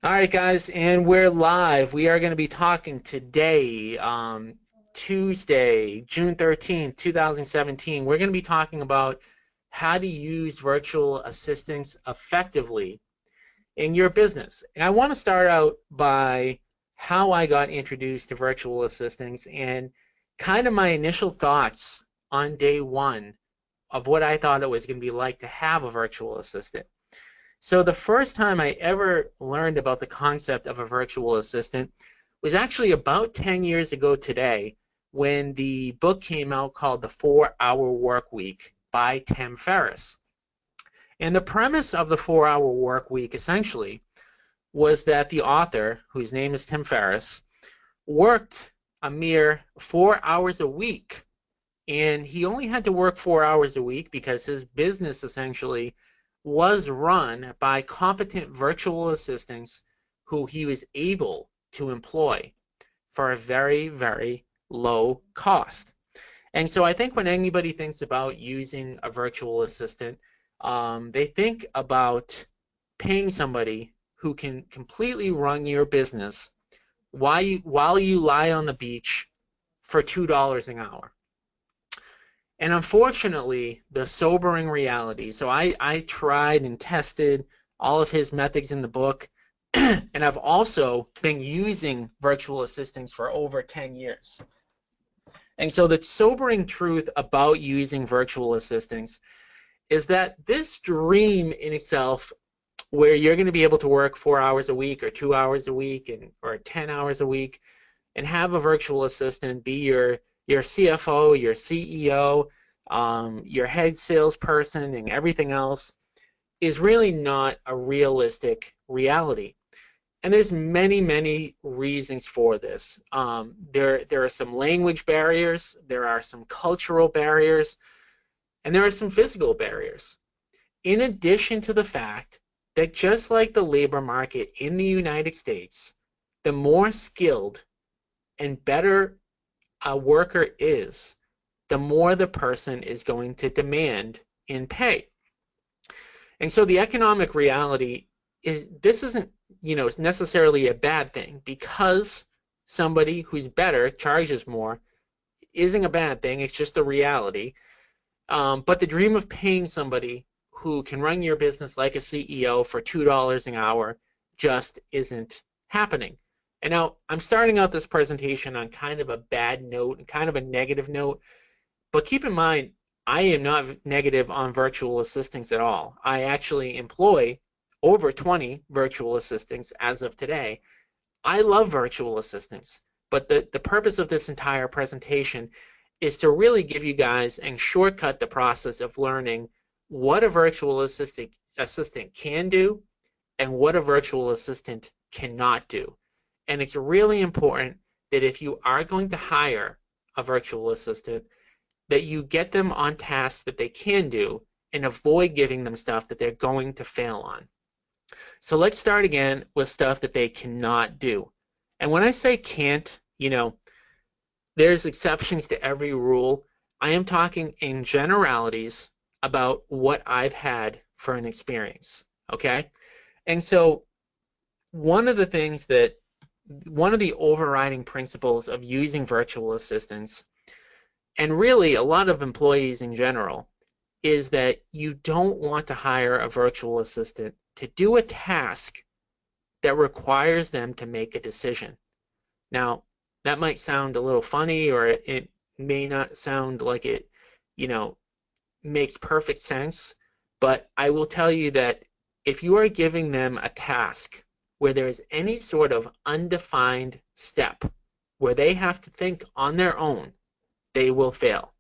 All right, guys, and we're live. We are going to be talking today, Tuesday, June 13th, 2017. We're going to be talking about how to use virtual assistants effectively in your business. And I want to start out by how I got introduced to virtual assistants and kind of my initial thoughts on day one of what I thought it was going to be like to have a virtual assistant. So the first time I ever learned about the concept of a virtual assistant was actually about 10 years ago today when the book came out called The 4-Hour Work Week by Tim Ferriss. And the premise of the 4-Hour Work Week essentially was that the author, whose name is Tim Ferriss, worked a mere 4 hours a week. And he only had to work 4 hours a week because his business essentially was run by competent virtual assistants who he was able to employ for a very, very low cost. And so I think when anybody thinks about using a virtual assistant, they think about paying somebody who can completely run your business while you lie on the beach for $2 an hour. And unfortunately, the sobering reality, so I tried and tested all of his methods in the book, and I've also been using virtual assistants for over 10 years. And so the sobering truth about using virtual assistants is that this dream in itself, where you're going to be able to work 4 hours a week or 2 hours a week or 10 hours a week and have a virtual assistant be your CFO, your CEO, your head salesperson, and everything else is really not a realistic reality. And there's many, many reasons for this. There are some language barriers, there are some cultural barriers, and there are some physical barriers. In addition to the fact that just like the labor market in the United States, the more skilled and better a worker is, the more the person is going to demand in pay. And so the economic reality is this isn't, necessarily a bad thing because somebody who's better charges more isn't a bad thing. It's just the reality. But the dream of paying somebody who can run your business like a CEO for $2 an hour just isn't happening. And now I'm starting out this presentation on kind of a bad note and kind of a negative note, but keep in mind, I am not negative on virtual assistants at all. I actually employ over 20 virtual assistants as of today. I love virtual assistants, but the purpose of this entire presentation is to really give you guys and shortcut the process of learning what a virtual assistant can do and what a virtual assistant cannot do. And it's really important that if you are going to hire a virtual assistant, that you get them on tasks that they can do and avoid giving them stuff that they're going to fail on. So let's start again with stuff that they cannot do. And when I say can't, there's exceptions to every rule. I am talking in generalities about what I've had for an experience, okay? And so one of the overriding principles of using virtual assistants, and really a lot of employees in general, is that you don't want to hire a virtual assistant to do a task that requires them to make a decision. Now, that might sound a little funny, or it may not sound like it, you know, makes perfect sense, but I will tell you that if you are giving them a task where there is any sort of undefined step where they have to think on their own, they will fail.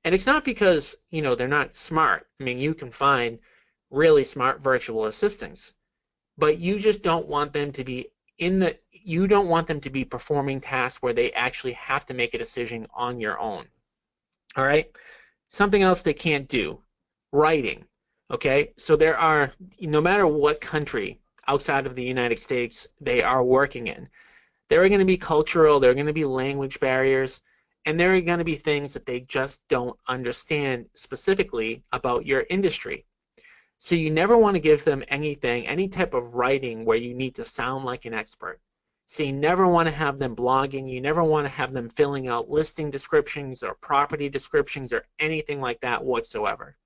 And it's not because, they're not smart. I mean, you can find really smart virtual assistants, but you just don't want them to be you don't want them to be performing tasks where they actually have to make a decision on your own. All right? Something else they can't do, writing. Okay? So there are, no matter what country outside of the United States they are working in, there are going to be cultural, there are going to be language barriers, and there are going to be things that they just don't understand specifically about your industry. So you never want to give them anything, any type of writing where you need to sound like an expert. So you never want to have them blogging. You never want to have them filling out listing descriptions or property descriptions or anything like that whatsoever.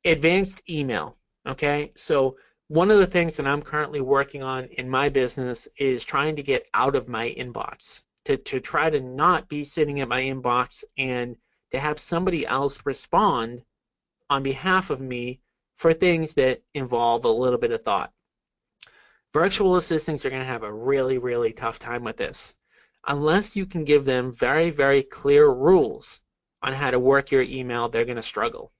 Advanced email, okay? So one of the things that I'm currently working on in my business is trying to get out of my inbox, to try to not be sitting at my inbox and to have somebody else respond on behalf of me for things that involve a little bit of thought. Virtual assistants are going to have a really, really tough time with this. Unless you can give them very, very clear rules on how to work your email, they're going to struggle.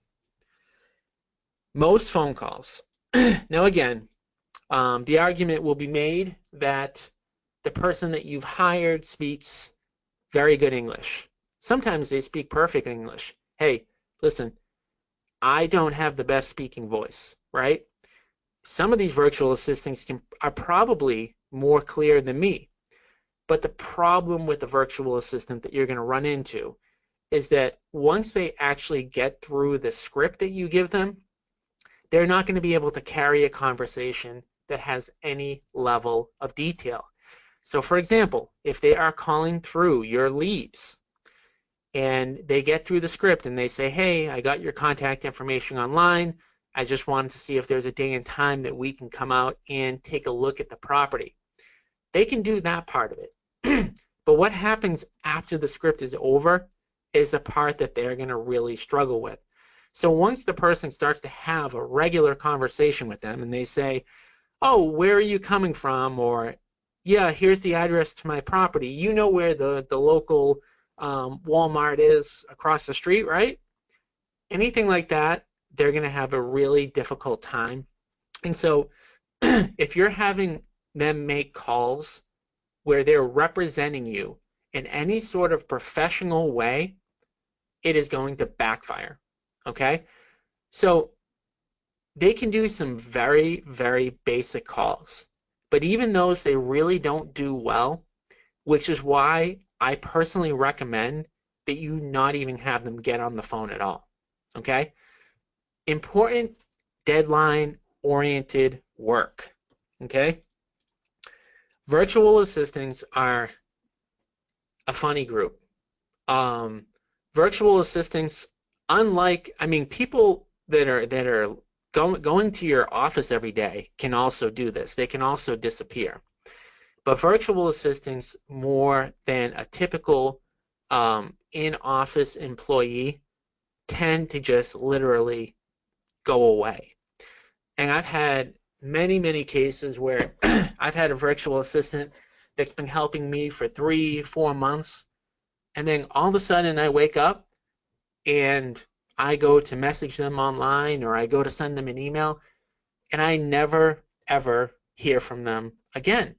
Most phone calls. Now again, the argument will be made that the person that you've hired speaks very good English. Sometimes they speak perfect English. Hey, listen, I don't have the best speaking voice, right? Some of these virtual assistants are probably more clear than me. But the problem with the virtual assistant that you're going to run into is that once they actually get through the script that you give them, they're not going to be able to carry a conversation that has any level of detail. So for example, if they are calling through your leads and they get through the script and they say, hey, I got your contact information online. I just wanted to see if there's a day and time that we can come out and take a look at the property. They can do that part of it. But what happens after the script is over is the part that they're going to really struggle with. So once the person starts to have a regular conversation with them and they say, oh, where are you coming from? Or, yeah, here's the address to my property. You know where the local Walmart is across the street, right? Anything like that, they're going to have a really difficult time. And so if you're having them make calls where they're representing you in any sort of professional way, it is going to backfire, okay? So they can do some very, very basic calls, but even those they really don't do well, which is why I personally recommend that you not even have them get on the phone at all, okay? Important deadline-oriented work, okay? Virtual assistants are a funny group. Virtual assistants, unlike, I mean, people that are going to your office every day can also do this. They can also disappear. But virtual assistants, more than a typical in-office employee, tend to just literally go away. And I've had many, many cases where I've had a virtual assistant that's been helping me for 3-4 months, and then all of a sudden I wake up and I go to message them online or I go to send them an email, and I never, ever hear from them again.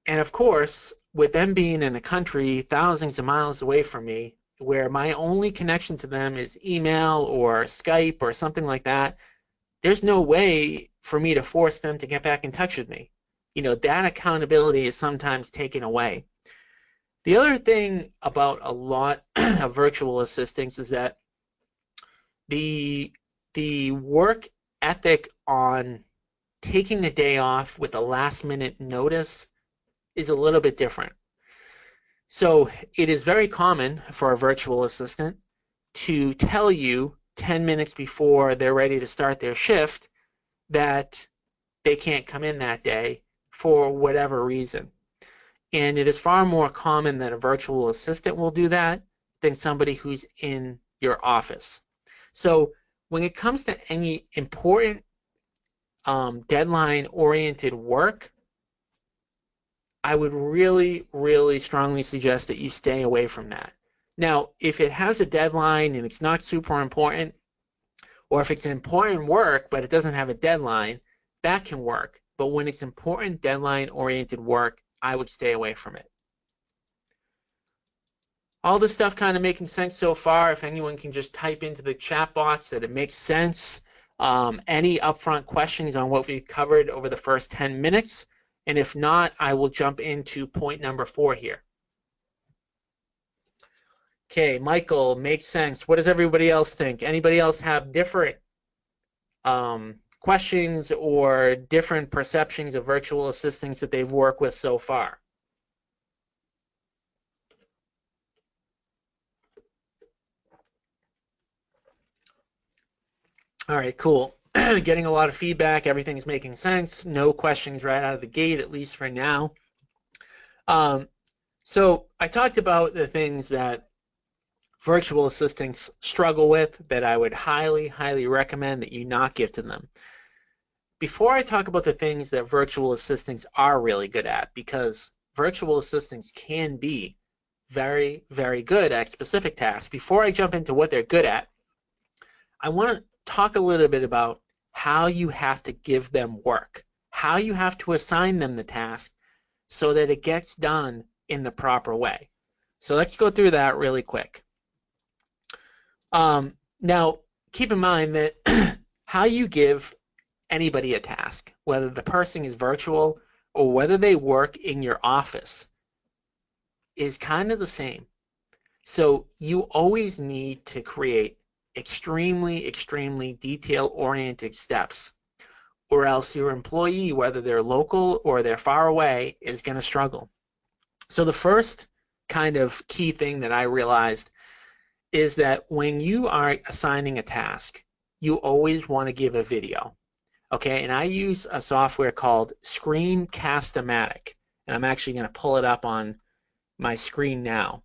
And of course, with them being in a country thousands of miles away from me, where my only connection to them is email or Skype or something like that, there's no way for me to force them to get back in touch with me. You know, that accountability is sometimes taken away. The other thing about a lot of virtual assistants is that the work ethic on taking a day off with a last minute notice is a little bit different. So it is very common for a virtual assistant to tell you 10 minutes before they're ready to start their shift that they can't come in that day for whatever reason. And it is far more common that a virtual assistant will do that than somebody who's in your office. So when it comes to any important deadline-oriented work, I would really, really strongly suggest that you stay away from that. Now, if it has a deadline and it's not super important, or if it's important work but it doesn't have a deadline, that can work. But when it's important deadline-oriented work, I would stay away from it. All this stuff kind of making sense so far. If anyone can just type into the chat box that it makes sense. Any upfront questions on what we've covered over the first 10 minutes. And if not, I will jump into point number 4 here. Okay, Michael, makes sense. What does everybody else think? Anybody else have different questions or different perceptions of virtual assistants that they've worked with so far. All right, cool. Getting a lot of feedback. Everything's making sense. No questions right out of the gate, at least for now. So I talked about the things that virtual assistants struggle with that I would highly, highly recommend that you not give to them. Before I talk about the things that virtual assistants are really good at, because virtual assistants can be very, very good at specific tasks, before I jump into what they're good at, I want to talk a little bit about how you have to give them work, how you have to assign them the task so that it gets done in the proper way. So let's go through that really quick. Now, keep in mind that how you give anybody a task, whether the person is virtual or whether they work in your office, is kind of the same. So you always need to create extremely, extremely detail-oriented steps, or else your employee, whether they're local or they're far away, is going to struggle. So the first kind of key thing that I realized is that when you are assigning a task, you always want to give a video. Okay, and I use a software called Screencast-O-Matic, and I'm actually going to pull it up on my screen now,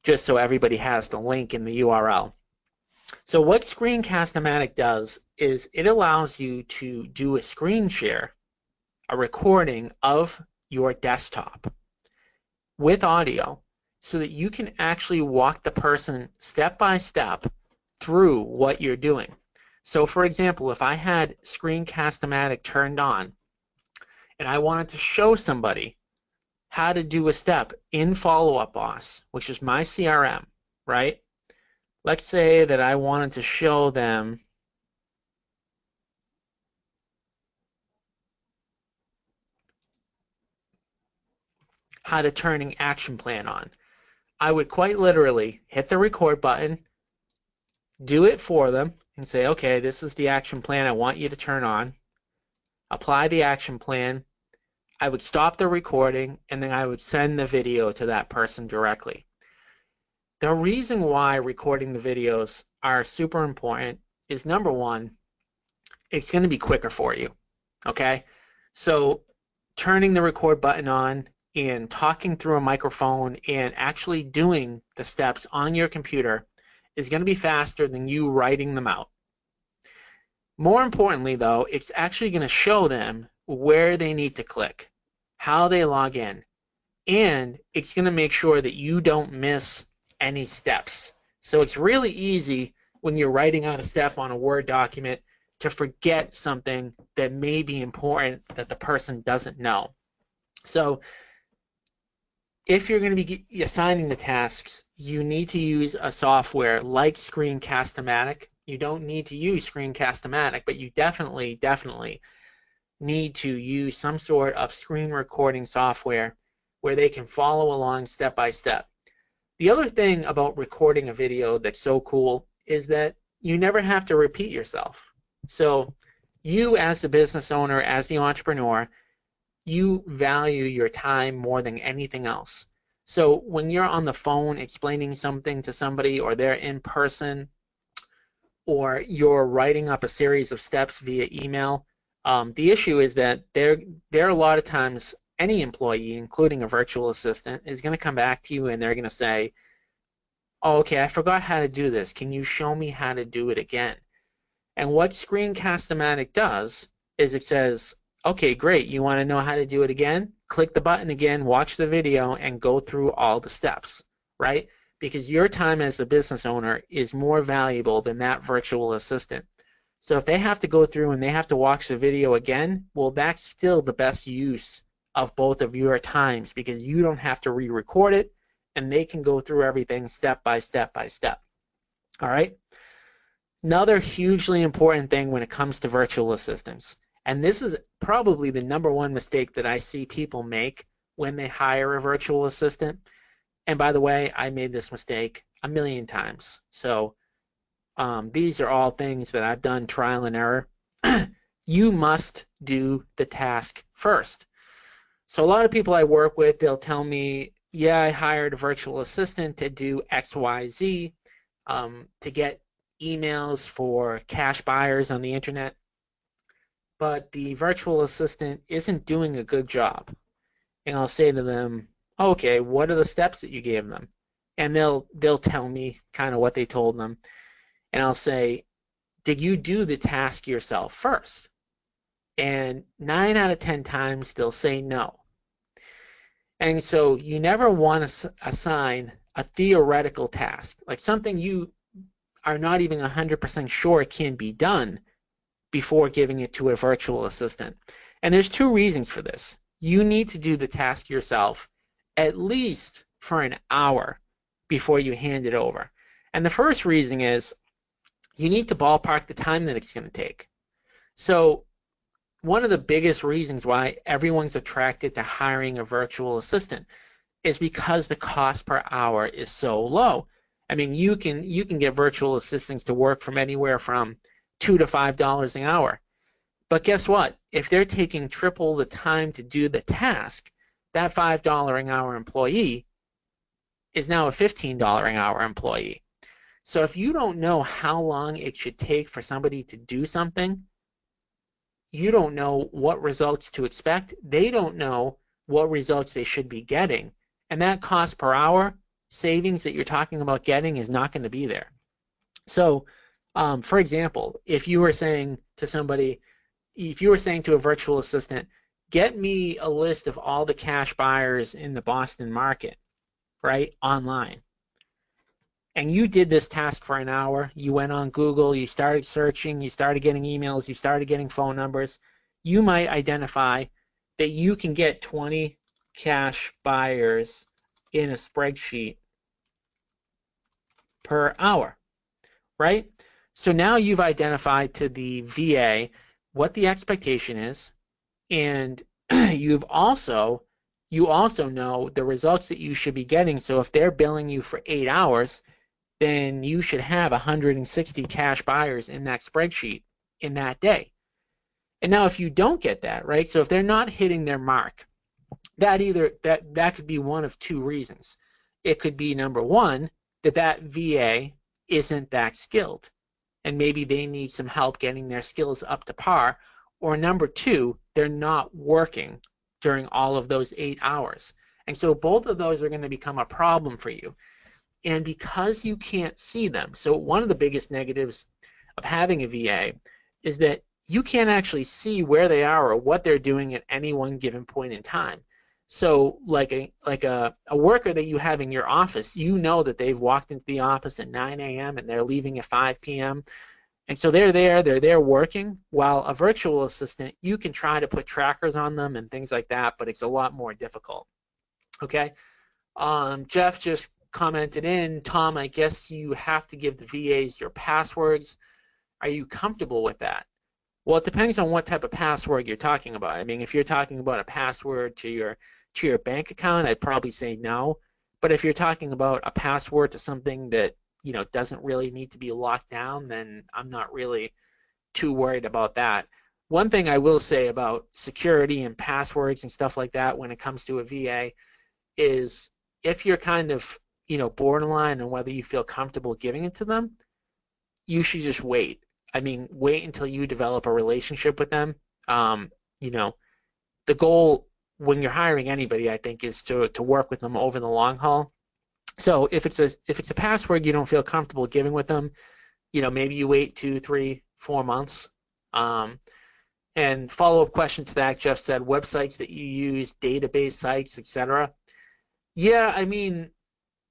just so everybody has the link in the URL. So what Screencast-O-Matic does is it allows you to do a screen share, a recording of your desktop with audio, so that you can actually walk the person step by step through what you're doing. So for example, if I had Screencast-O-Matic turned on and I wanted to show somebody how to do a step in Follow Up Boss, which is my CRM, right? Let's say that I wanted to show them how to turn an action plan on. I would quite literally hit the record button, do it for them, and say, okay, this is the action plan I want you to turn on. Apply the action plan. I would stop the recording, and then I would send the video to that person directly. The reason why recording the videos are super important is, number one, it's going to be quicker for you, okay? So turning the record button on and talking through a microphone and actually doing the steps on your computer is going to be faster than you writing them out. More importantly, though, it's actually going to show them where they need to click, how they log in, and it's going to make sure that you don't miss any steps. So it's really easy when you're writing out a step on a Word document to forget something that may be important that the person doesn't know. So if you're going to be assigning the tasks, you need to use a software like Screencast-O-Matic. You don't need to use Screencast-O-Matic, but you definitely need to use some sort of screen recording software where they can follow along step by step. The other thing about recording a video that's so cool is that you never have to repeat yourself. So you, as the business owner, as the entrepreneur, you value your time more than anything else. So when you're on the phone explaining something to somebody, or they're in person, or you're writing up a series of steps via email, the issue is that there are a lot of times any employee, including a virtual assistant, is going to come back to you and they're going to say, oh, okay, I forgot how to do this. Can you show me how to do it again? And what Screencast-O-Matic does is it says, okay, great, you want to know how to do it again? Click the button again, watch the video, and go through all the steps, right? Because your time as the business owner is more valuable than that virtual assistant. So if they have to go through and they have to watch the video again, well, that's still the best use of both of your times, because you don't have to re-record it, and they can go through everything step by step by step. All right? Another hugely important thing when it comes to virtual assistants, and this is probably the #1 mistake that I see people make when they hire a virtual assistant. And by the way, I made this mistake a million times. So these are all things that I've done trial and error. You must do the task first. So a lot of people I work with, they'll tell me, yeah, I hired a virtual assistant to do X, Y, Z, to get emails for cash buyers on the internet, but the virtual assistant isn't doing a good job. And I'll say to them, okay, what are the steps that you gave them? And they'll tell me kind of what they told them. And I'll say, did you do the task yourself first? And 9 out of 10 times they'll say no. And so you never want to assign a theoretical task, like something you are not even 100% sure can be done, before giving it to a virtual assistant. And there's two reasons for this. You need to do the task yourself at least for an hour before you hand it over. And the first reason is you need to ballpark the time that it's going to take. So one of the biggest reasons why everyone's attracted to hiring a virtual assistant is because the cost per hour is so low. I mean, you can get virtual assistants to work from anywhere from $2 to $5 an hour. But guess what? If they're taking triple the time to do the task, that $5 an hour employee is now a $15 an hour employee. So if you don't know how long it should take for somebody to do something, you don't know what results to expect. They don't know what results they should be getting. And that cost per hour savings that you're talking about getting is not going to be there. So, for example, if you were saying to somebody, if you were saying to a virtual assistant, get me a list of all the cash buyers in the Boston market, right, online. And you did this task for an hour. You went on Google, you started searching, you started getting emails, you started getting phone numbers. You might identify that you can get 20 cash buyers in a spreadsheet per hour, right? So now you've identified to the VA what the expectation is, and you also know the results that you should be getting. So if they're billing you for 8 hours, then you should have 160 cash buyers in that spreadsheet in that day. And now if you don't get that, right? So if they're not hitting their mark, that could be one of two reasons. It could be, number one, that VA isn't that skilled, and maybe they need some help getting their skills up to par. Or number two, they're not working during all of those 8 hours. And so both of those are going to become a problem for you. And because you can't see them, so one of the biggest negatives of having a VA is that you can't actually see where they are or what they're doing at any one given point in time. So like a worker that you have in your office, you know that they've walked into the office at 9 a.m. and they're leaving at 5 p.m. And so they're there working, while a virtual assistant, you can try to put trackers on them and things like that, but it's a lot more difficult. Okay? Jeff just commented in, Tom, I guess you have to give the VAs your passwords. Are you comfortable with that? Well, it depends on what type of password you're talking about. I mean, if you're talking about a password to your bank account, I'd probably say no. But if you're talking about a password to something that, you know, doesn't really need to be locked down, then I'm not really too worried about that. One thing I will say about security and passwords and stuff like that when it comes to a VA is if you're kind of, you know, borderline on whether you feel comfortable giving it to them, you should just wait. I mean, wait until you develop a relationship with them. You know, the goal when you're hiring anybody, I think, is to work with them over the long haul. So if it's a password you don't feel comfortable giving with them, you know, maybe you wait 2, 3, 4 months. And follow-up question to that, Jeff said, websites that you use, database sites, etc. Yeah, I mean,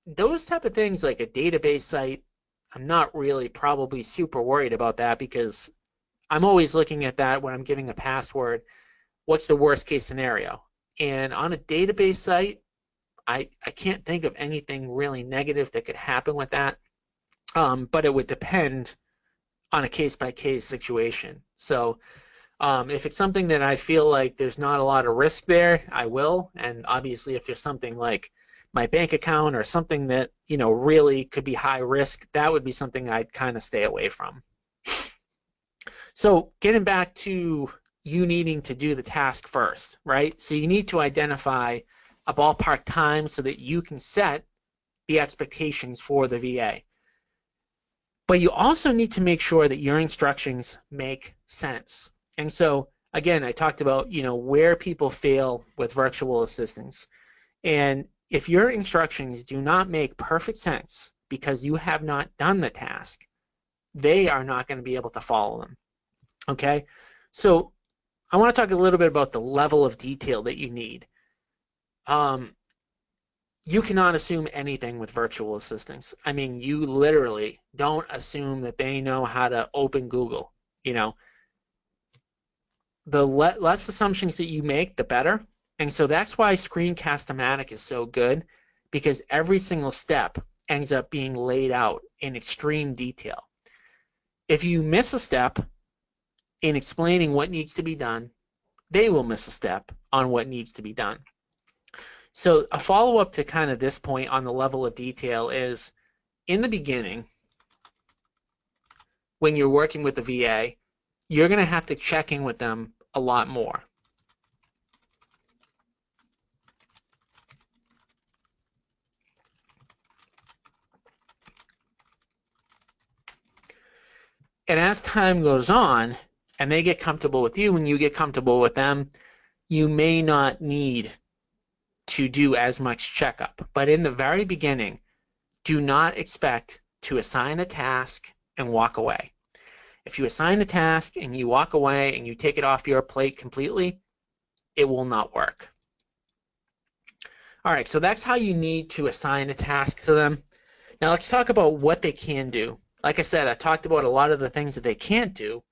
those type of things, like a database site, I'm not really probably super worried about that, because I'm always looking at that when I'm giving a password. What's the worst case scenario? And on a database site, I can't think of anything really negative that could happen with that, but it would depend on a case-by-case situation. So if it's something that I feel like there's not a lot of risk there, I will. And obviously if there's something like my bank account or something that, you know, really could be high risk, that would be something I'd kind of stay away from. So getting back to you needing to do the task first, right? So you need to identify a ballpark time so that you can set the expectations for the VA. But you also need to make sure that your instructions make sense. And so, again, I talked about, you know, where people fail with virtual assistants. And if your instructions do not make perfect sense because you have not done the task, they are not going to be able to follow them. Okay? So I want to talk a little bit about the level of detail that you need. You cannot assume anything with virtual assistants. I mean, you literally don't assume that they know how to open Google. You know, the less assumptions that you make, the better. And so that's why Screencast-O-Matic is so good, because every single step ends up being laid out in extreme detail. If you miss a step in explaining what needs to be done, they will miss a step on what needs to be done. So a follow-up to kind of this point on the level of detail is, in the beginning, when you're working with the VA, you're going to have to check in with them a lot more. And as time goes on, and they get comfortable with you and you get comfortable with them, you may not need to do as much checkup. But in the very beginning, do not expect to assign a task and walk away. If you assign a task and you walk away and you take it off your plate completely, it will not work. All right, so that's how you need to assign a task to them. Now let's talk about what they can do. Like I said, I talked about a lot of the things that they can't do.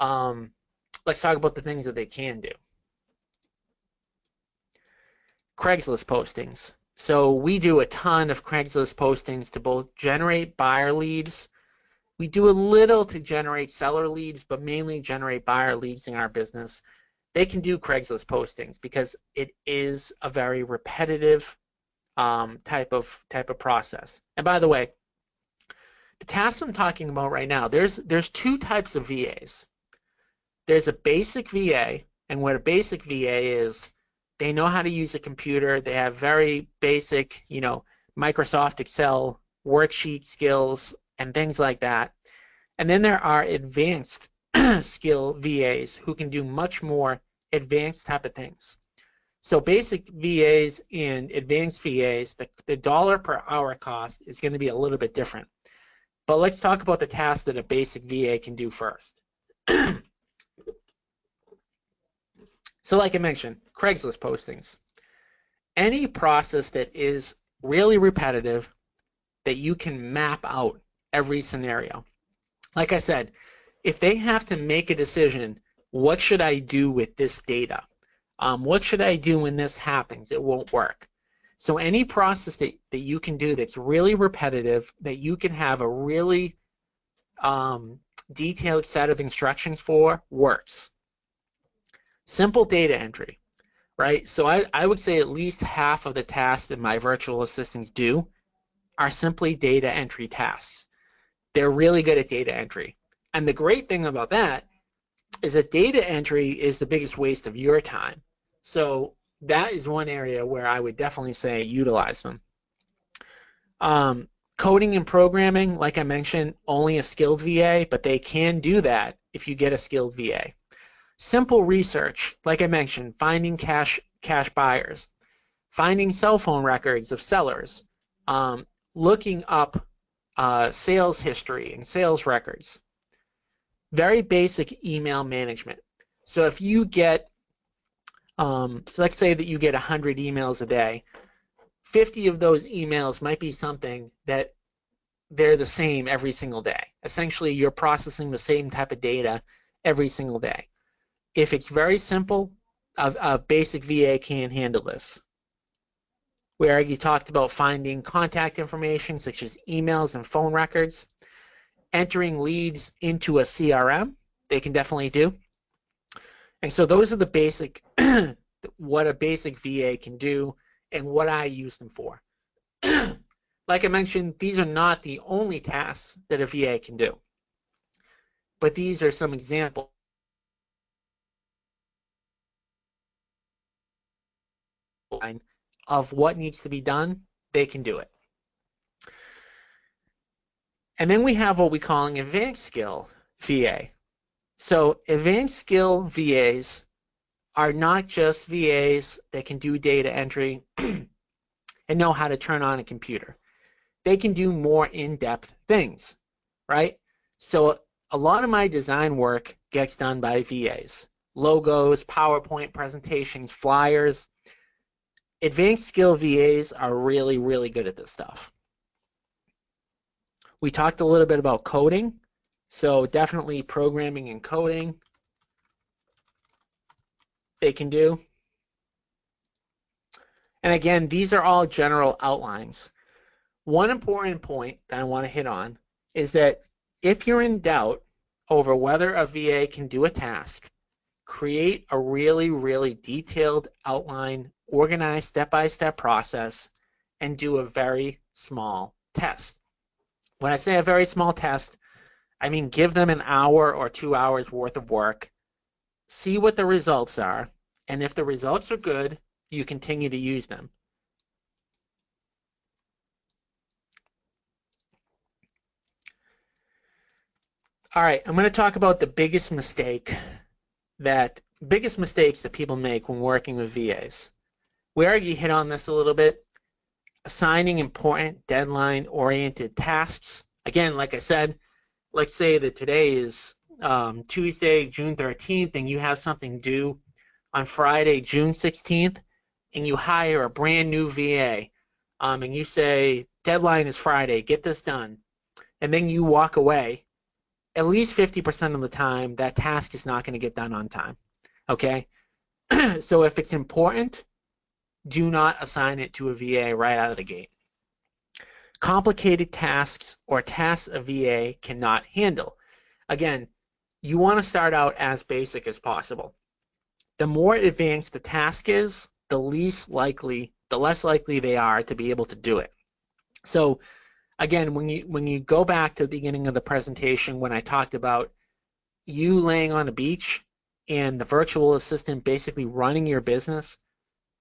Let's talk about the things that they can do. Craigslist postings. So we do a ton of Craigslist postings to both generate buyer leads. We do a little to generate seller leads, but mainly generate buyer leads in our business. They can do Craigslist postings because it is a very repetitive type of process. And by the way, the tasks I'm talking about right now, there's two types of VAs. There's a basic VA, and what a basic VA is, they know how to use a computer. They have very basic, you know, Microsoft Excel worksheet skills and things like that. And then there are advanced skill VAs who can do much more advanced type of things. So basic VAs and advanced VAs, the dollar per hour cost is going to be a little bit different. But let's talk about the tasks that a basic VA can do first. So like I mentioned, Craigslist postings. Any process that is really repetitive that you can map out every scenario. Like I said, if they have to make a decision, what should I do with this data? What should I do when this happens? It won't work. So any process that you can do that's really repetitive, that you can have a really detailed set of instructions for, works. Simple data entry, right? So I would say at least half of the tasks that my virtual assistants do are simply data entry tasks. They're really good at data entry. And the great thing about that is that data entry is the biggest waste of your time. So that is one area where I would definitely say utilize them. Coding and programming, like I mentioned, only a skilled VA, but they can do that if you get a skilled VA. Simple research, like I mentioned, finding cash buyers, finding cell phone records of sellers, looking up sales history and sales records. Very basic email management. So if you get, so let's say that you get 100 emails a day, 50 of those emails might be something that they're the same every single day. Essentially, you're processing the same type of data every single day. If it's very simple, a basic VA can handle this. We already talked about finding contact information such as emails and phone records. Entering leads into a CRM, they can definitely do. And so those are the basic, what a basic VA can do and what I use them for. Like I mentioned, these are not the only tasks that a VA can do, but these are some examples of what needs to be done. They can do it. And then we have what we call an advanced skill VA. So advanced skill VAs are not just VAs that can do data entry and know how to turn on a computer. They can do more in-depth things, right? So a lot of my design work gets done by VAs. Logos, PowerPoint presentations, flyers. Advanced skill VAs are really, really good at this stuff. We talked a little bit about coding. So definitely programming and coding they can do. And again, these are all general outlines. One important point that I want to hit on is that if you're in doubt over whether a VA can do a task, create a really, really detailed outline, organized step-by-step process, and do a very small test. When I say a very small test, I mean give them an hour or 2 hours worth of work, see what the results are, and if the results are good, you continue to use them. All right, I'm going to talk about the biggest mistakes that people make when working with VAs. We already hit on this a little bit. Assigning important deadline-oriented tasks. Again, like I said, let's say that today is Tuesday, June 13th, and you have something due on Friday, June 16th, and you hire a brand new VA, and you say, deadline is Friday, get this done, and then you walk away. At least 50% of the time, that task is not going to get done on time, okay? So if it's important, do not assign it to a VA right out of the gate. Complicated tasks or tasks a VA cannot handle. Again, you want to start out as basic as possible. The more advanced the task is, the less likely they are to be able to do it. So again, when you go back to the beginning of the presentation when I talked about you laying on a beach and the virtual assistant basically running your business,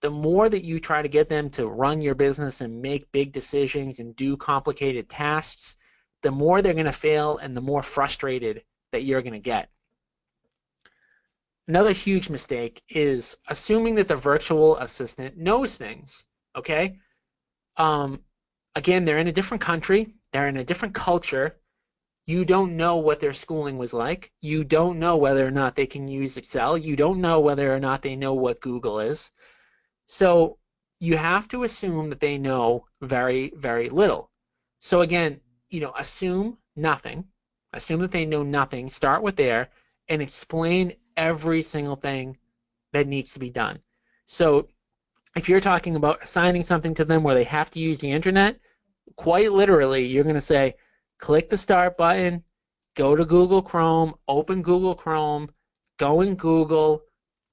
the more that you try to get them to run your business and make big decisions and do complicated tasks, the more they're going to fail and the more frustrated that you're going to get. Another huge mistake is assuming that the virtual assistant knows things, okay? Again, they're in a different country, they're in a different culture. You don't know what their schooling was like. You don't know whether or not they can use Excel. You don't know whether or not they know what Google is. So you have to assume that they know very, very little. So again, assume nothing. Assume that they know nothing. Start with there and explain every single thing that needs to be done. So if you're talking about assigning something to them where they have to use the internet, quite literally, you're going to say, click the start button, go to Google Chrome, open Google Chrome, go in Google,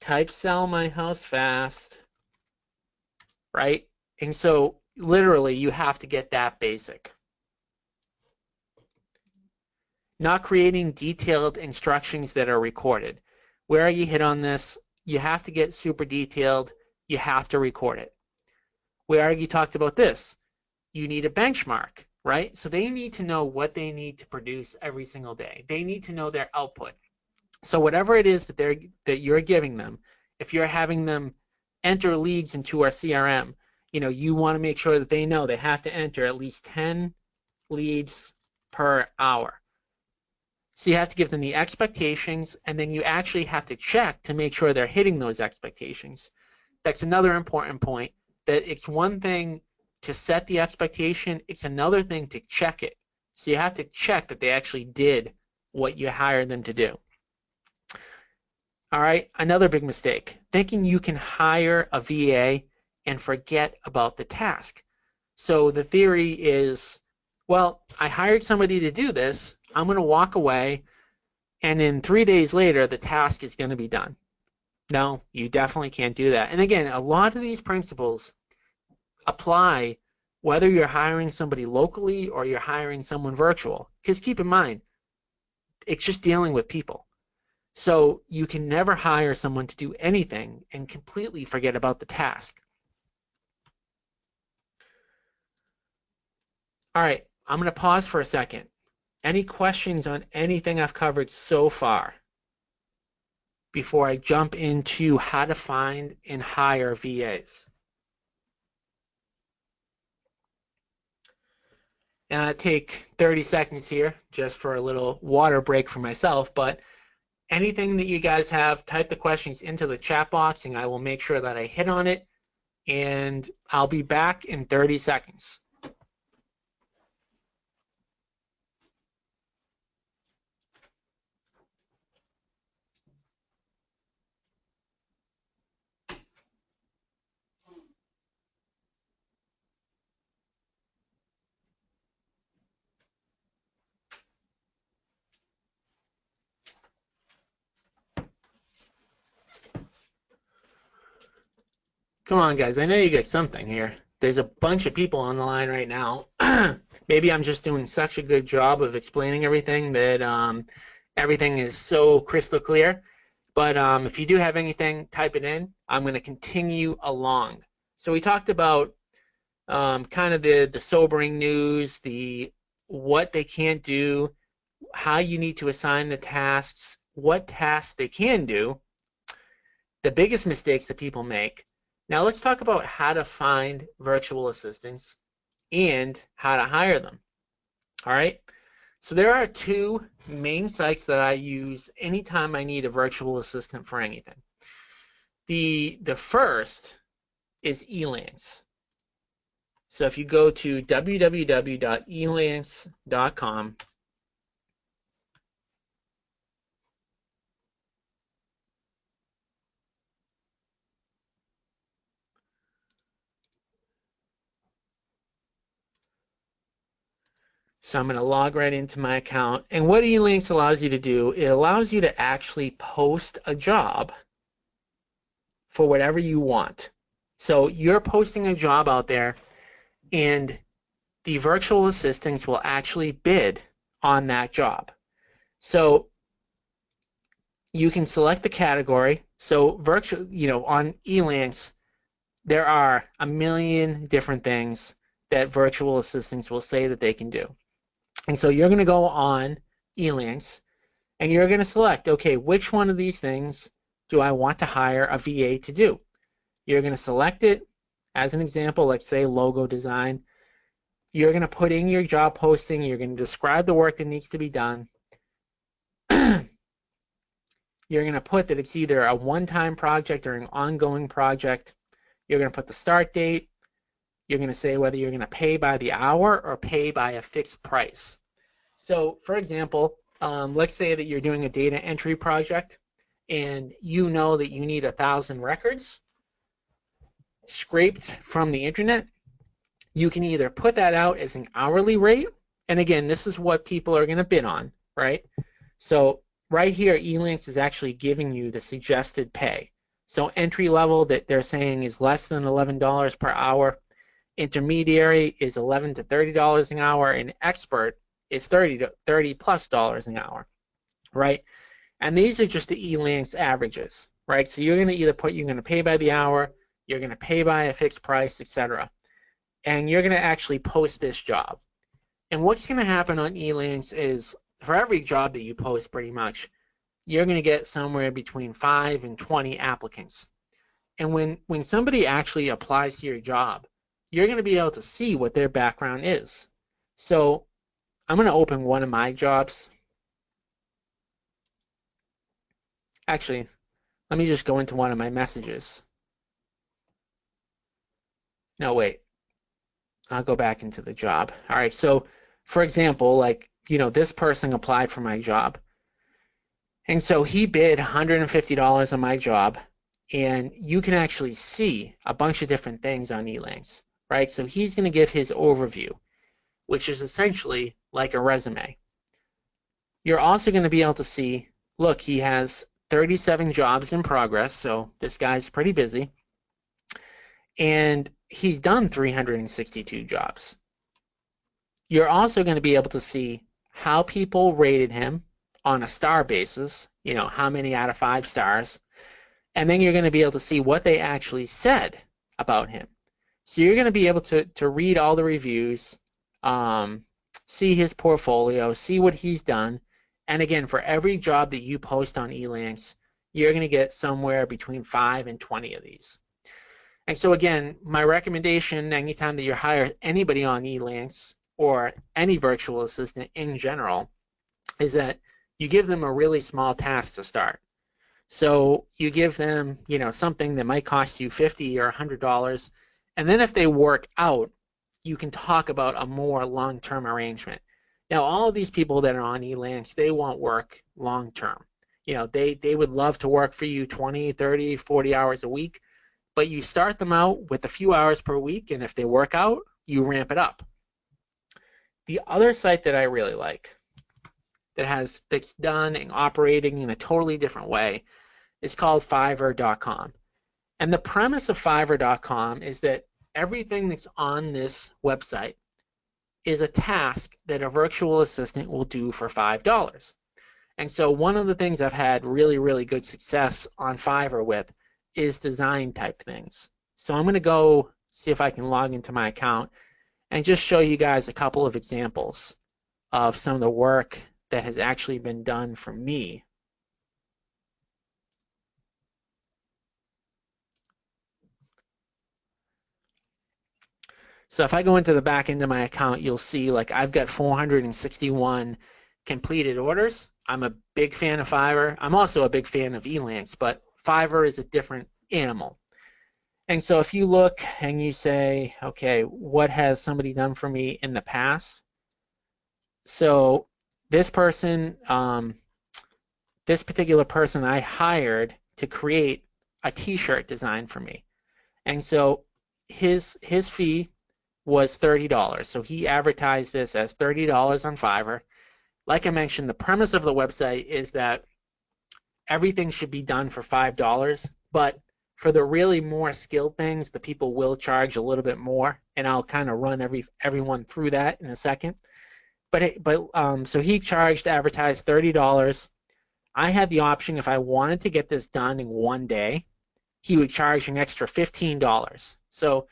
type sell my house fast, right? And so literally you have to get that basic. Not creating detailed instructions that are recorded. Where you hit on this, you have to get super detailed. You have to record it. We already talked about this. You need a benchmark, right? So they need to know what they need to produce every single day. They need to know their output. So whatever it is that you're giving them, if you're having them enter leads into our CRM, you want to make sure that they know they have to enter at least 10 leads per hour. So you have to give them the expectations, and then you actually have to check to make sure they're hitting those expectations. That's another important point, that it's one thing to set the expectation, it's another thing to check it. So you have to check that they actually did what you hired them to do. All right, another big mistake, thinking you can hire a VA and forget about the task. So the theory is, well, I hired somebody to do this, I'm going to walk away, and then 3 days later, the task is going to be done. No, you definitely can't do that. And again, a lot of these principles apply whether you're hiring somebody locally or you're hiring someone virtual. Because keep in mind, it's just dealing with people. So you can never hire someone to do anything and completely forget about the task. All right, I'm going to pause for a second. Any questions on anything I've covered so far before I jump into how to find and hire VAs? And I take 30 seconds here just for a little water break for myself, but anything that you guys have, type the questions into the chat box and I will make sure that I hit on it, and I'll be back in 30 seconds. Come on, guys. I know you get something here. There's a bunch of people on the line right now. Maybe I'm just doing such a good job of explaining everything that everything is so crystal clear. But if you do have anything, type it in. I'm going to continue along. So we talked about kind of the sobering news, the what they can't do, how you need to assign the tasks, what tasks they can do, the biggest mistakes that people make. Now let's talk about how to find virtual assistants and how to hire them. All right. So there are two main sites that I use anytime I need a virtual assistant for anything. The first is Elance. So if you go to www.elance.com, so I'm going to log right into my account. And what Elance allows you to do, it allows you to actually post a job for whatever you want. So you're posting a job out there, and the virtual assistants will actually bid on that job. So you can select the category. So virtual, on Elance, there are a million different things that virtual assistants will say that they can do. And so you're going to go on Elance and you're going to select, okay, which one of these things do I want to hire a VA to do? You're going to select it. As an example, let's say logo design. You're going to put in your job posting. You're going to describe the work that needs to be done. You're going to put that it's either a one-time project or an ongoing project. You're going to put the start date. You're going to say whether you're going to pay by the hour or pay by a fixed price. So, for example, let's say that you're doing a data entry project and you know that you need 1,000 records scraped from the internet. You can either put that out as an hourly rate, and again, this is what people are going to bid on, right? So right here, Elance is actually giving you the suggested pay. So entry level that they're saying is less than $11 per hour. Intermediary is $11 to $30 an hour, and expert is $30 plus an hour, right? And these are just the Elance averages, right? So you're going to either you're going to pay by the hour, you're going to pay by a fixed price, etc. And you're going to actually post this job. And what's going to happen on Elance is for every job that you post, pretty much, you're going to get somewhere between 5 and 20 applicants. And when somebody actually applies to your job, you're going to be able to see what their background is. So I'm going to open one of my jobs. Actually, let me just go into one of my messages. No, wait. I'll go back into the job. All right, so for example, like, this person applied for my job. And so he bid $150 on my job, and you can actually see a bunch of different things on Elance, right? So he's going to give his overview, which is essentially like a resume. You're also going to be able to see, look, he has 37 jobs in progress, so this guy's pretty busy. And he's done 362 jobs. You're also going to be able to see how people rated him on a star basis, how many out of 5 stars, and then you're going to be able to see what they actually said about him. So you're going to be able to read all the reviews, see his portfolio, see what he's done, and again, for every job that you post on Elance, you're going to get somewhere between 5 and 20 of these. And so again, my recommendation anytime that you hire anybody on Elance or any virtual assistant in general is that you give them a really small task to start. So you give them, something that might cost you $50 or $100, and then if they work out, you can talk about a more long-term arrangement. Now, all of these people that are on Elance, they want work long-term. They would love to work for you 20, 30, 40 hours a week, but you start them out with a few hours per week, and if they work out, you ramp it up. The other site that I really like that's done and operating in a totally different way is called Fiverr.com. And the premise of Fiverr.com is that everything that's on this website is a task that a virtual assistant will do for $5. And so one of the things I've had really, really good success on Fiverr with is design type things. So I'm going to go see if I can log into my account and just show you guys a couple of examples of some of the work that has actually been done for me. So if I go into the back end of my account, you'll see like I've got 461 completed orders. I'm a big fan of Fiverr. I'm also a big fan of Elance, but Fiverr is a different animal. And so if you look and you say, okay, what has somebody done for me in the past? So this person, this particular person I hired to create a t-shirt design for me. And so his fee was $30. So he advertised this as $30 on Fiverr. Like I mentioned, the premise of the website is that everything should be done for $5, but for the really more skilled things, the people will charge a little bit more, and I'll kind of run everyone through that in a second. So he advertised $30. I had the option if I wanted to get this done in one day, he would charge an extra $15. So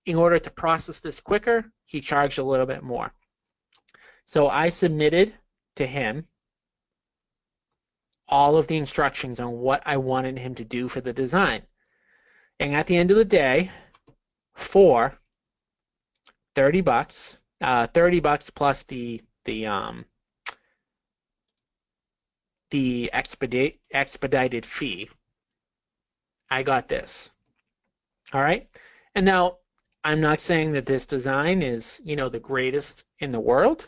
in order to process this quicker, he charged a little bit more. So I submitted to him all of the instructions on what I wanted him to do for the design. And at the end of the day, for $30, $30 plus the expedited fee, I got this. All right. And now I'm not saying that this design is, the greatest in the world,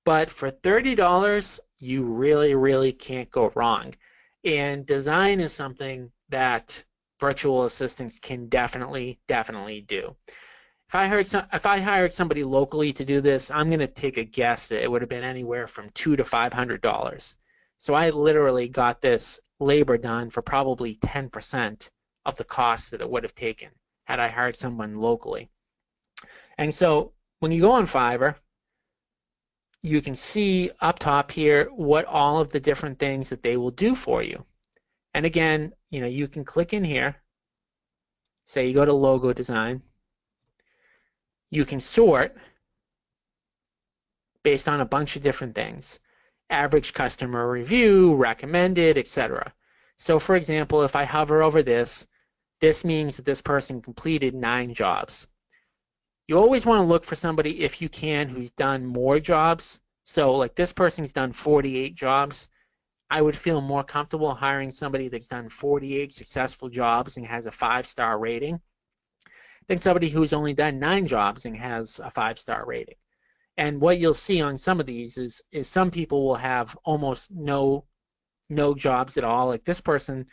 but for $30, you really, really can't go wrong. And design is something that virtual assistants can definitely do. If I hired somebody locally to do this, I'm going to take a guess that it would have been anywhere from $200 to $500. So I literally got this labor done for probably 10% of the cost that it would have taken had I hired someone locally. And so when you go on Fiverr, you can see up top here what all of the different things that they will do for you. And again, you can click in here, say you go to logo design, you can sort based on a bunch of different things, average customer review, recommended, etc. So for example, if I hover over this means that this person completed 9 jobs. You always want to look for somebody, if you can, who's done more jobs. So like this person's done 48 jobs. I would feel more comfortable hiring somebody that's done 48 successful jobs and has a 5-star rating than somebody who's only done 9 jobs and has a 5-star rating. And what you'll see on some of these is some people will have almost no jobs at all. Like this person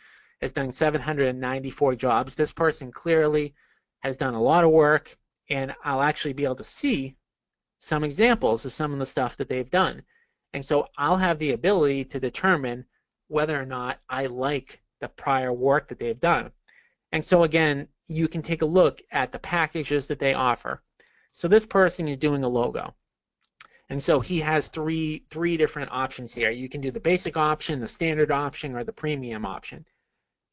has done 794 jobs. This person clearly has done a lot of work, and I'll actually be able to see some examples of some of the stuff that they've done. And so I'll have the ability to determine whether or not I like the prior work that they've done. And so again, you can take a look at the packages that they offer. So this person is doing a logo. And so he has three different options here. You can do the basic option, the standard option, or the premium option.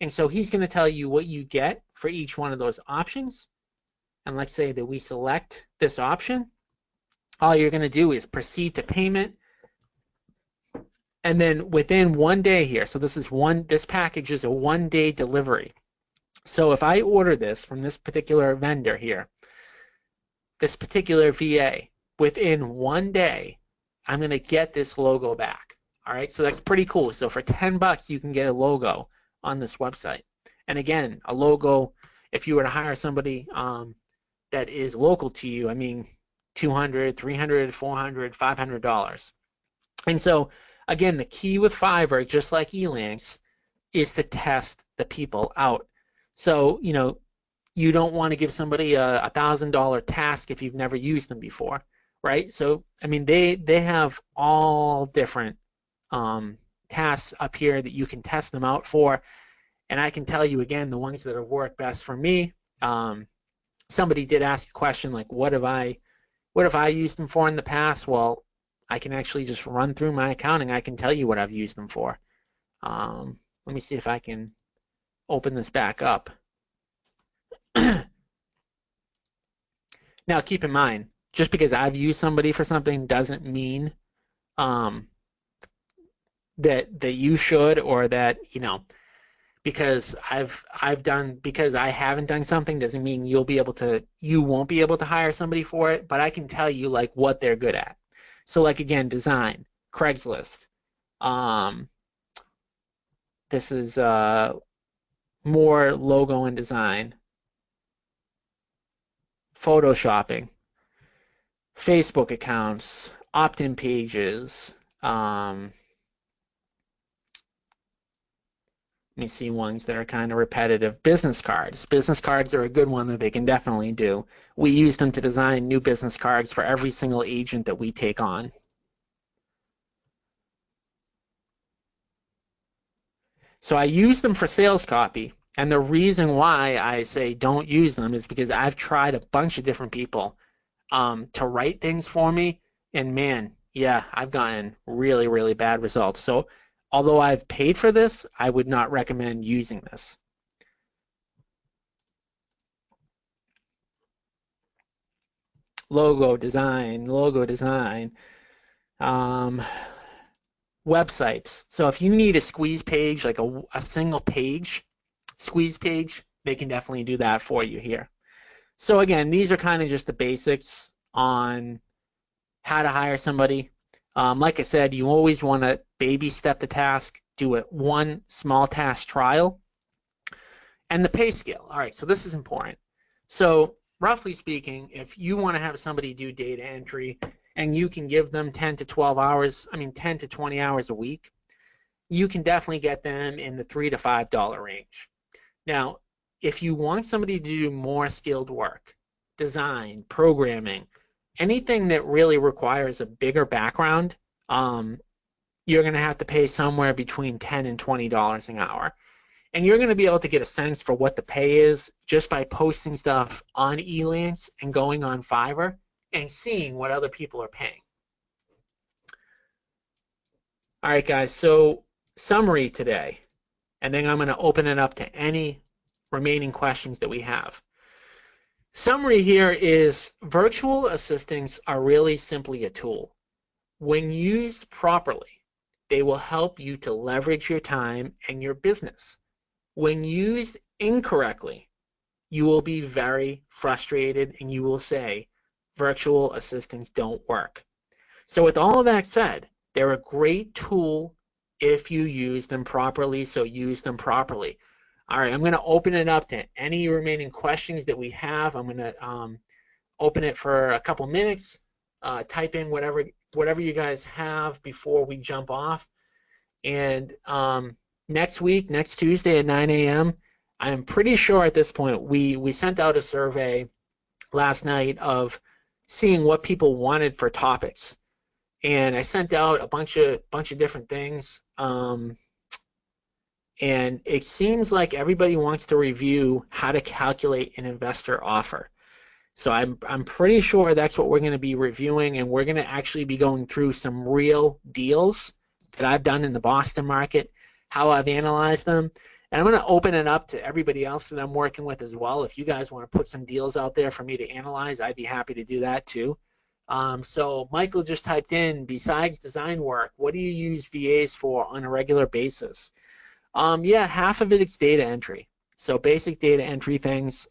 And so he's going to tell you what you get for each one of those options. And let's say that we select this option. All you're going to do is proceed to payment. And then within 1 day here, so this package is a 1-day delivery. So if I order this from this particular vendor here, this particular VA, within 1 day, I'm going to get this logo back. All right, so that's pretty cool. So for $10, you can get a logo on this website. And again, a logo, if you were to hire somebody that is local to you, I mean, $200, $300, $400, $500. And so, again, the key with Fiverr, just like Elance, is to test the people out. So, you don't want to give somebody a $1,000 task if you've never used them before, right? So, I mean, they have all different tasks up here that you can test them out for. And I can tell you, again, the ones that have worked best for me. Somebody did ask a question like, what have I used them for in the past? Well, I can actually just run through my accounting. I can tell you what I've used them for. Let me see if I can open this back up. Now, keep in mind, just because I've used somebody for something doesn't mean that you should, or that because because I haven't done something doesn't mean you won't be able to hire somebody for it. But I can tell you like what they're good at. So like again, design, Craigslist. This is more logo and design. Photoshopping, Facebook accounts, opt-in pages. Let me see ones that are kind of repetitive. Business cards. Business cards are a good one that they can definitely do. We use them to design new business cards for every single agent that we take on. So I use them for sales copy. And the reason why I say don't use them is because I've tried a bunch of different people to write things for me. And man, yeah, I've gotten really, really bad results. So although I've paid for this, I would not recommend using this. Logo design. Websites. So if you need a squeeze page, like a single page, squeeze page, they can definitely do that for you here. So again, these are kind of just the basics on how to hire somebody. Like I said, you always want to baby step the task, do it one small task trial, and the pay scale. All right, so this is important. So roughly speaking, if you want to have somebody do data entry and you can give them 10 to 12 hours, 10 to 20 hours a week, you can definitely get them in the $3 to $5 range. Now, if you want somebody to do more skilled work, design, programming, anything that really requires a bigger background, you're going to have to pay somewhere between $10 and $20 an hour. And you're going to be able to get a sense for what the pay is just by posting stuff on Elance and going on Fiverr and seeing what other people are paying. All right, guys, so summary today, and then I'm going to open it up to any remaining questions that we have. Summary here is virtual assistants are really simply a tool. When used properly, they will help you to leverage your time and your business. When used incorrectly, you will be very frustrated and you will say, virtual assistants don't work. So with all of that said, they're a great tool if you use them properly, so use them properly. All right, I'm going to open it up to any remaining questions that we have. I'm going to open it for a couple minutes, type in whatever you guys have before we jump off. And next week, next Tuesday at 9 a.m., I'm pretty sure at this point, we sent out a survey last night of seeing what people wanted for topics. And I sent out a bunch of different things. And it seems like everybody wants to review how to calculate an investor offer. So I'm pretty sure that's what we're going to be reviewing, and we're going to actually be going through some real deals that I've done in the Boston market, how I've analyzed them. And I'm going to open it up to everybody else that I'm working with as well. If you guys want to put some deals out there for me to analyze, I'd be happy to do that too. So Michael just typed in, besides design work, what do you use VAs for on a regular basis? Yeah, half of it is data entry. So basic data entry things,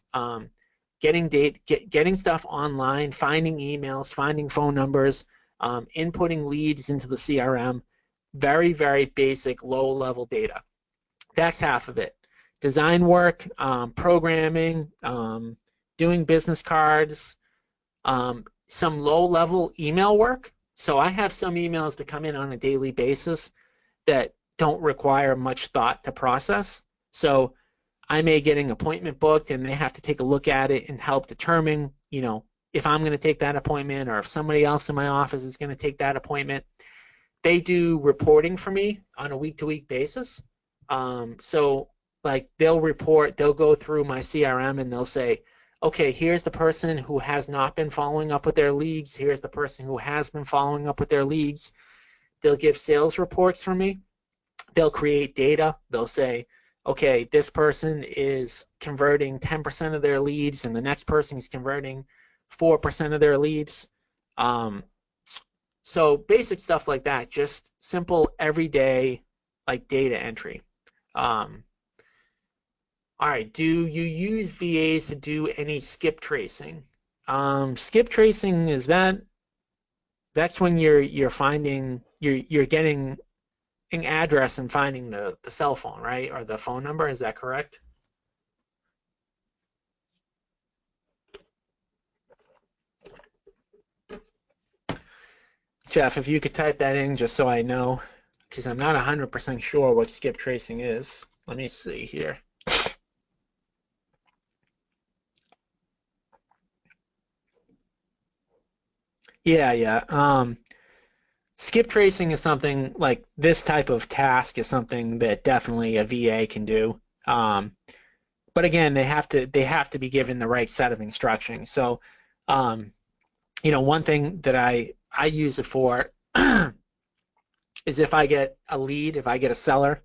getting stuff online, finding emails, finding phone numbers, inputting leads into the CRM. Very, very basic, low-level data. That's half of it. Design work, programming, doing business cards, some low-level email work. So I have some emails that come in on a daily basis that don't require much thought to process. So I may get an appointment booked and they have to take a look at it and help determine, if I'm going to take that appointment or if somebody else in my office is going to take that appointment. They do reporting for me on a week-to-week basis. So like they'll go through my CRM and they'll say, okay, here's the person who has not been following up with their leads. Here's the person who has been following up with their leads. They'll give sales reports for me. They'll create data. They'll say, okay, this person is converting 10% of their leads and the next person is converting 4% of their leads. So basic stuff like that, just simple everyday like data entry. All right, do you use VAs to do any skip tracing? Skip tracing that's when you're finding you're getting an address and finding the cell phone, right? Or the phone number, is that correct? Jeff, if you could type that in just so I know, because I'm not 100% sure what skip tracing is. Let me see here. Yeah. Skip tracing is something like this type of task is something that definitely a VA can do. But again, they have to be given the right set of instructions. So, one thing that I use it for is if I get a lead, if I get a seller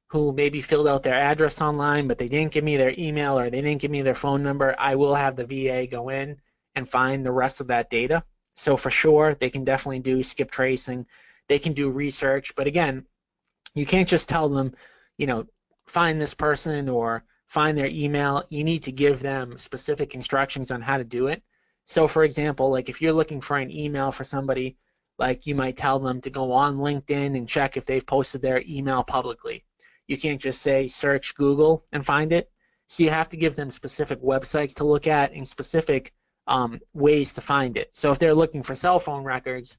who maybe filled out their address online, but they didn't give me their email or they didn't give me their phone number, I will have the VA go in and find the rest of that data. So for sure, they can definitely do skip tracing. They can do research, but again, you can't just tell them, find this person or find their email. You need to give them specific instructions on how to do it. So for example, like if you're looking for an email for somebody, like you might tell them to go on LinkedIn and check if they've posted their email publicly. You can't just say search Google and find it. So you have to give them specific websites to look at and specific ways to find it. So if they're looking for cell phone records,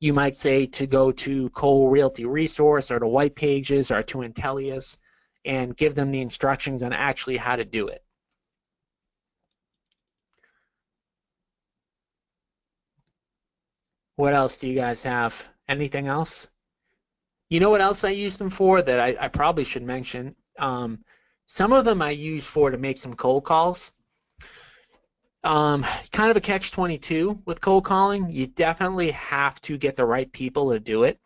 you might say to go to Cole Realty Resource or to White Pages or to Intellius and give them the instructions on actually how to do it. What else do you guys have? Anything else? You know what else I use them for that I probably should mention? Some of them I use for to make some cold calls. Kind of a catch-22 with cold calling. You definitely have to get the right people to do it,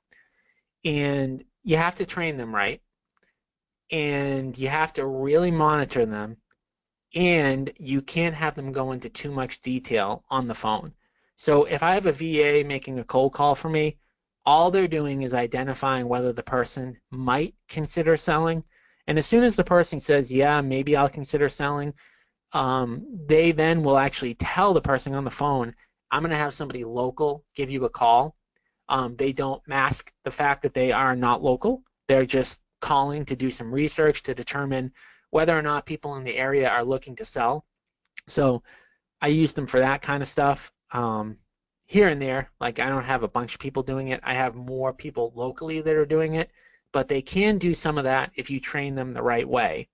and you have to train them right, and you have to really monitor them, and you can't have them go into too much detail on the phone. So if I have a VA making a cold call for me, all they're doing is identifying whether the person might consider selling, and as soon as the person says, yeah, maybe I'll consider selling, they then will actually tell the person on the phone, I'm going to have somebody local give you a call. They don't mask the fact that they are not local. They're just calling to do some research to determine whether or not people in the area are looking to sell. So I use them for that kind of stuff. Here and there, like I don't have a bunch of people doing it. I have more people locally that are doing it, but they can do some of that if you train them the right way.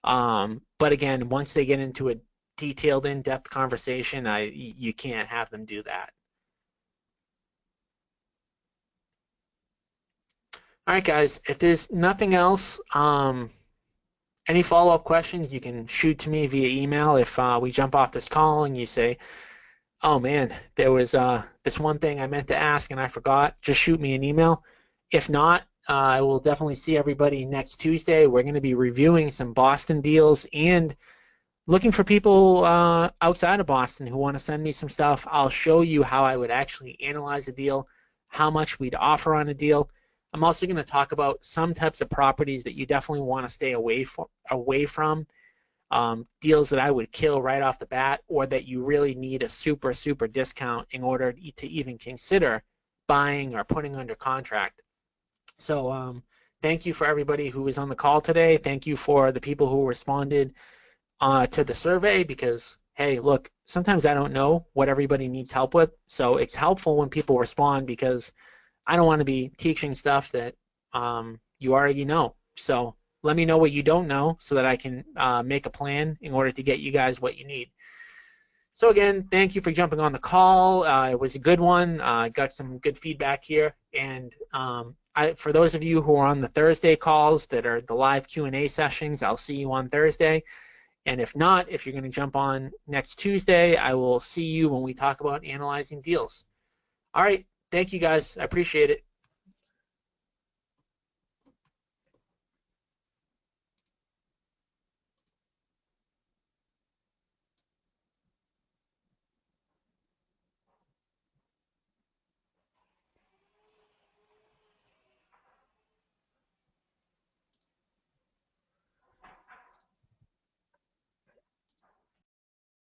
But again, once they get into a detailed, in-depth conversation, you can't have them do that. All right, guys, if there's nothing else, any follow-up questions, you can shoot to me via email. If we jump off this call and you say, oh man, there was this one thing I meant to ask and I forgot, just shoot me an email. If not, I will definitely see everybody next Tuesday. We're going to be reviewing some Boston deals and looking for people outside of Boston who want to send me some stuff. I'll show you how I would actually analyze a deal, how much we'd offer on a deal. I'm also going to talk about some types of properties that you definitely want to stay away from, deals that I would kill right off the bat, or that you really need a super, super discount in order to even consider buying or putting under contract. So thank you for everybody who was on the call today. Thank you for the people who responded to the survey, because hey, look, sometimes I don't know what everybody needs help with, so it's helpful when people respond, because I don't want to be teaching stuff that you already know. So let me know what you don't know so that I can make a plan in order to get you guys what you need. So again, thank you for jumping on the call. It was a good one. I got some good feedback here, and for those of you who are on the Thursday calls that are the live Q&A sessions, I'll see you on Thursday. And if not, if you're going to jump on next Tuesday, I will see you when we talk about analyzing deals. All right. Thank you, guys. I appreciate it.